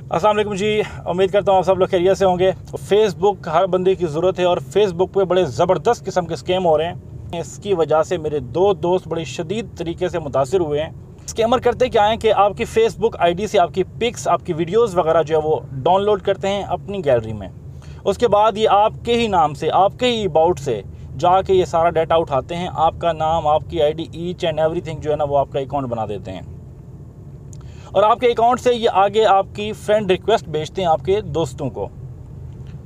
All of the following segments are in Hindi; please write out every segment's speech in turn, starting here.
अस्सलाम वालेकुम जी, उम्मीद करता हूँ आप सब लोग खैरियत से होंगे। फेसबुक हर बंदे की ज़रूरत है और फेसबुक पे बड़े ज़बरदस्त किस्म के स्कैम हो रहे हैं। इसकी वजह से मेरे दो दोस्त बड़ी शदीद तरीके से मुतासिर हुए हैं। स्कैमर करते क्या हैं कि आपकी फेसबुक आईडी से आपकी पिक्स, आपकी वीडियोस वगैरह जो है वो डाउनलोड करते हैं अपनी गैलरी में। उसके बाद ये आपके ही नाम से, आपके ही अबाउट से जाके ये सारा डाटा उठाते हैं। आपका नाम, आपकी आईडी, ईच एंड एवरीथिंग जो है ना वो आपका अकाउंट बना देते हैं और आपके अकाउंट से ये आगे आपकी फ्रेंड रिक्वेस्ट भेजते हैं आपके दोस्तों को।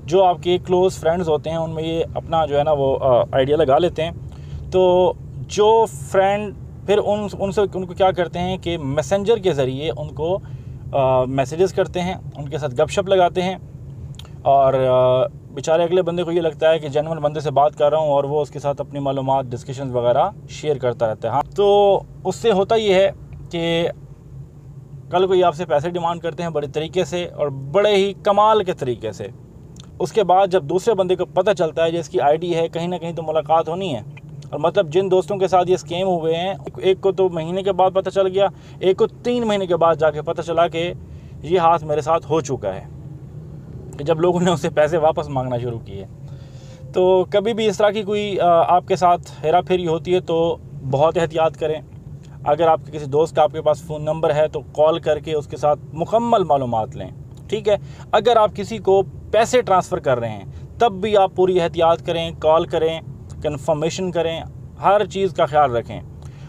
जो आपके क्लोज़ फ्रेंड्स होते हैं उनमें ये अपना जो है ना वो आइडिया लगा लेते हैं। तो जो फ्रेंड फिर उनको क्या करते हैं कि मैसेंजर के ज़रिए उनको मैसेजेस करते हैं, उनके साथ गपशप लगाते हैं और बेचारे अगले बंदे को ये लगता है कि जेन्युइन बंदे से बात कर रहा हूँ और वो उसके साथ अपनी मालूमात, डिस्कशंस वगैरह शेयर करता रहता है। हाँ, तो उससे होता ये है कि कल कोई आपसे पैसे डिमांड करते हैं बड़े तरीके से और बड़े ही कमाल के तरीके से। उसके बाद जब दूसरे बंदे को पता चलता है जिसकी आईडी है, कहीं ना कहीं तो मुलाकात होनी है। और मतलब जिन दोस्तों के साथ ये स्कैम हुए हैं, एक को तो महीने के बाद पता चल गया, एक को 3 महीने के बाद जाके पता चला कि ये हाथ मेरे साथ हो चुका है, कि जब लोगों ने उससे पैसे वापस मांगना शुरू किए। तो कभी भी इस तरह की कोई आपके साथ हेरा फेरी होती है तो बहुत एहतियात करें। अगर आपके किसी दोस्त का आपके पास फ़ोन नंबर है तो कॉल करके उसके साथ मुकम्मल मालूमात लें, ठीक है। अगर आप किसी को पैसे ट्रांसफ़र कर रहे हैं तब भी आप पूरी एहतियात करें, कॉल करें, कंफर्मेशन करें, हर चीज़ का ख्याल रखें।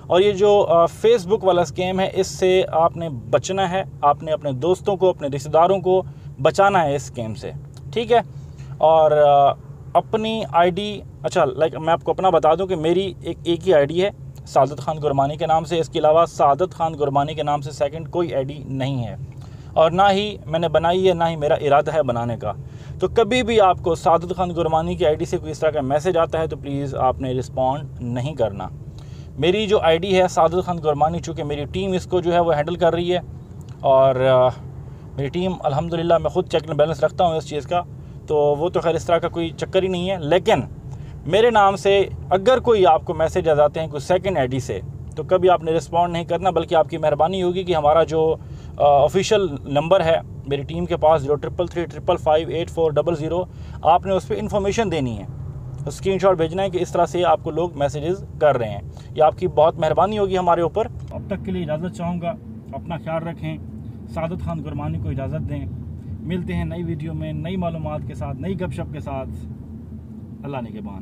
और ये जो फेसबुक वाला स्कैम है, इससे आपने बचना है, आपने अपने दोस्तों को, अपने रिश्तेदारों को बचाना है इस स्कैम से, ठीक है। और अपनी आईडी, अच्छा मैं आपको अपना बता दूं कि मेरी एक ही आईडी है, सादत खान गुरमानी के नाम से। इसके अलावा सादत खान गुरमानी के नाम से सेकंड कोई आईडी नहीं है और ना ही मैंने बनाई है, ना ही मेरा इरादा है बनाने का। तो कभी भी आपको सादत खान गुरमानी की आईडी से कोई इस तरह का मैसेज आता है तो प्लीज़ आपने रिस्पॉन्ड नहीं करना। मेरी जो आईडी है सादत खान गुरमानी, चूँकि मेरी टीम इसको जो है वो हैंडल कर रही है और मेरी टीम अल्हम्दुलिल्लाह, मैं ख़ुद चेक एंड बैलेंस रखता हूँ इस चीज़ का, तो वो तो खैर इस तरह का कोई चक्कर ही नहीं है। लेकिन मेरे नाम से अगर कोई आपको मैसेज आ जाते हैं कोई सेकंड आईडी से, तो कभी आपने रिस्पॉन्ड नहीं करना, बल्कि आपकी मेहरबानी होगी कि हमारा जो ऑफिशियल नंबर है मेरी टीम के पास 0333558400, आपने उस पर इंफॉर्मेशन देनी है, स्क्रीनशॉट भेजना है कि इस तरह से आपको लोग मैसेजेस कर रहे हैं। ये आपकी बहुत मेहरबानी होगी हमारे ऊपर। अब तक के लिए इजाज़त चाहूँगा, अपना ख्याल रखें, सादत खान गुरमानी को इजाज़त दें। मिलते हैं नई वीडियो में, नई मालूमात के साथ, नई गपशप के साथ। अल्लाह निगहबान।